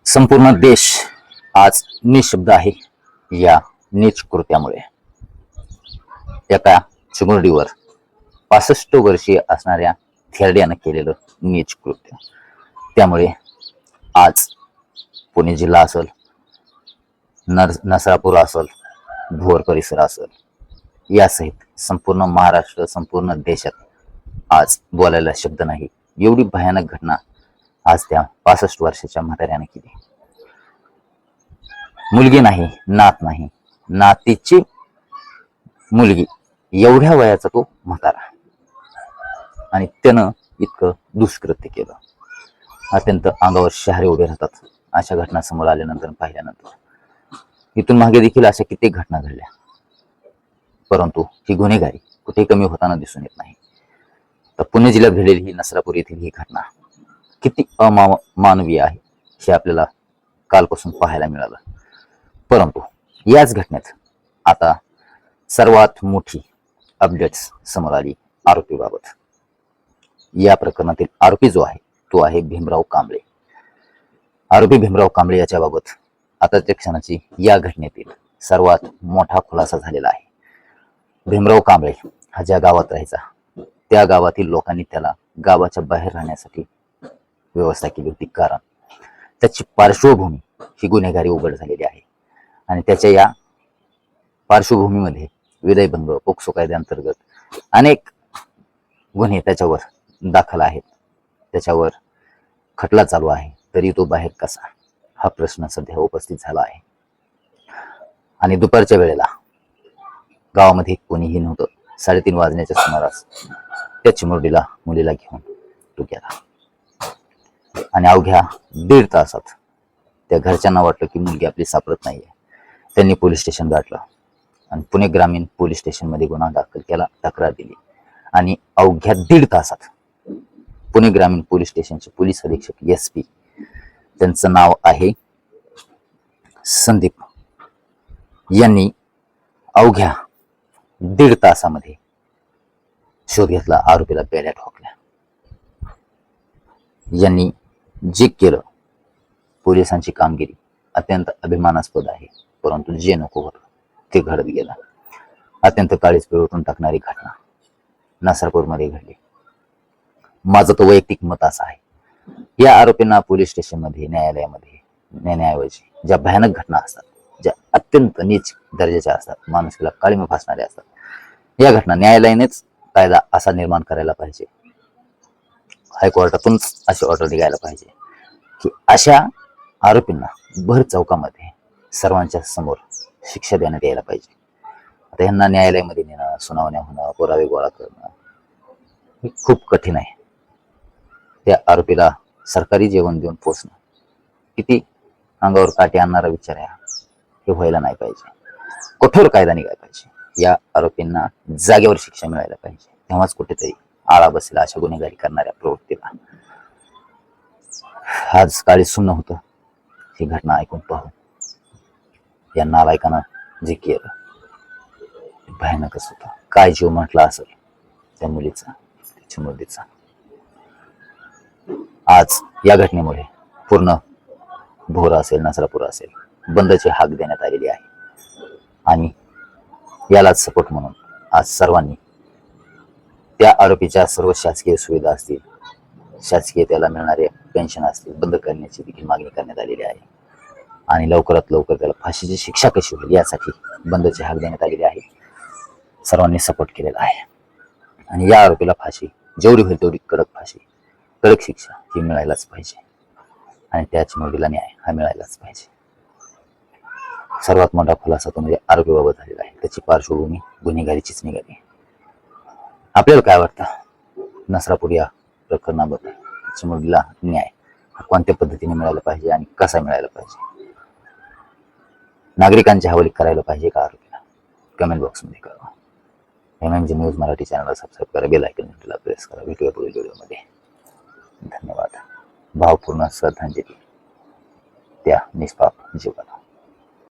संपूर्ण देश आज निशब्द आहे या नीच कृत्यामुळे। एका चिमुरडीवर 65 वर्षीय असणाऱ्या थेरड्यानं केलेलं नीच कृत्य। त्यामुळे आज पुणे जिल्हा असेल, नसरापूर असेल, भोर परिसर असेल यासहित संपूर्ण महाराष्ट्र, संपूर्ण देशात आज बोलायला शब्द नाही। एवढी भयानक घटना आज त्या 65 वर्षाच्या म्हाताऱ्याने केली। मुलगी नाही, नात नाही, नातीची मुलगी, एवढ्या वयाचा तो म्हातारा, आणि त्यानं इतकं दुष्कृत्य केलं। अत्यंत अंगावर शहारे उभे राहतात अशा घटना समोर आल्यानंतर, पाहिल्यानंतर। इथून मागे देखील अशा कित्येक घटना घडल्या, परंतु ही गुन्हेगारी कुठे कमी होताना दिसून येत नाही। तर पुणे जिल्ह्यात घडलेली ही नसरापूर येथील ही घटना किती अमानवीय आहे हे आपल्याला कालपासून पाहायला मिळालं। परंतु याच घटनेत आता सर्वात मोठी अपडेट्स समोर आली आरोपीबाबत। या प्रकरणातील आरोपी जो आहे तो आहे भीमराव कांबळे। आरोपी भीमराव कांबळे याच्या बाबत आताच्या क्षणाची या घटनेतील सर्वात मोठा खुलासा झालेला आहे। भीमराव कांबळे हा ज्या गावात राहायचा, त्या गावातील लोकांनी त्याला गावाच्या बाहेर राहण्यासाठी व्यवस्था केली होती, कारण त्याची पार्श्वभूमी ही गुन्हेगारी उघड झालेली आहे। आणि त्याच्या या पार्श्वभूमीमध्ये विलयभंग, पोक्सो कायद्याअंतर्गत अनेक गुन्हे त्याच्यावर दाखल आहेत, त्याच्यावर खटला चालू आहे। तरी तो बाहेर कसा, हा प्रश्न सध्या उपस्थित झाला आहे। आणि दुपारच्या वेळेला गावामध्ये कोणीही नव्हतं। 3:30 वाजण्याच्या सुमारास त्या चिमुरडीला, मुलीला घेऊन तो गेला। आणि अवघ्या 1.5 तासात त्या घरच्यांना वाटलं की मुलगी आपली सापडत नाहीये। त्यांनी पोलीस स्टेशन गाठलं आणि पुणे ग्रामीण पोलीस स्टेशनमध्ये गुन्हा दाखल केला, तक्रार दिली। आणि अवघ्या 1.5 तासात पुणे ग्रामीण पोलीस स्टेशनचे पोलीस अधीक्षक SP, त्यांचं नाव आहे संदीप, यांनी अवघ्या 1.5 तासामध्ये शोध घेतला, आरोपीला बेड्या ठोकल्या। यांनी जे केलं, पोलिसांची कामगिरी अत्यंत अभिमानास्पद आहे, परंतु जे नको होतं ते घडत गेलं। अत्यंत काळीज पिळवटून टाकणारी घटना नसरापूरमध्ये घडली। माझं तर वैयक्तिक मत असं आहे, या आरोपींना पोलीस स्टेशनमध्ये, न्यायालयामध्ये नेण्याऐवजी ज्या भयानक घटना असतात, ज्या अत्यंत नीच दर्जाच्या असतात, माणुसकीला काळिमा फासणाऱ्या असतात, या घटना न्यायालयानेच कायदा असा निर्माण करायला पाहिजे, हायकोर्टातून अशी ऑर्डर निघायला पाहिजे की अशा आरोपींना भर चौकामध्ये सर्वांच्या समोर शिक्षा देण्यात यायला पाहिजे। आता यांना न्यायालयामध्ये नेणं, सुनावण्या होणं, पुरावे गोळा करणं हे खूप कठीण आहे। त्या आरोपीला सरकारी जेवण देऊन पोचणं किती अंगावर काटे आणणारा विचार आहे, हे व्हायला नाही पाहिजे। कठोर कायदा निघायला पाहिजे, या आरोपींना जागेवर शिक्षा मिळायला पाहिजे, तेव्हाच कुठेतरी आळा बसेल अशा गुन्हेगारी करणाऱ्या प्रवृत्तीला। आज काळी सुन्न होतं ही घटना ऐकून पाहून। या नालायकानं जे केलं भयानकच होतं। काय जीव म्हटला असेल त्या मुलीचा, त्याच्या मुलीचा। आज या घटनेमुळे पूर्ण भोर असेल, नसरापूर असेल, बंदची हाक देण्यात आलेली आहे। आणि यालाच सपोर्ट म्हणून आज सर्वांनी त्या आरोपीच्या सर्व शासकीय सुविधा असतील, शासकीय त्याला मिळणारे पेन्शन असतील, बंद करण्याची देखील मागणी करण्यात आलेली आहे। आणि लवकरात लवकर त्याला फाशीची शिक्षा कशी होईल यासाठी बंदची हाक देण्यात आलेली आहे। सर्वांनी सपोर्ट केलेला आहे। आणि या आरोपीला फाशी जेवढी होईल तेवढी कडक फाशी, कडक शिक्षा ही मिळायलाच पाहिजे। आणि त्याच मुलीला न्याय हा मिळायलाच पाहिजे। सर्वात मोठा खुलासा तो म्हणजे आरोपीबाबत झालेला आहे, त्याची पार्श्वभूमी गुन्हेगारीचीच निघाली। आपल्याला काय वाटतं नसरापूर या प्रकरणाबद्दल? त्याच्या मुलीला न्याय कोणत्या पद्धतीने मिळायला पाहिजे आणि कसा मिळायला पाहिजे? नागरिकांच्या हवाली करायला पाहिजे का आरोपीला? कमेंट बॉक्समध्ये कळवा। MMG न्यूज मराठी चॅनलला सबस्क्राईब करा, बेल आयकॉन प्रेस करा। भेटूया पुढील व्हिडिओमध्ये। धन्यवाद। भावपूर्ण श्रद्धांजली त्या निष्पाप जीवाला।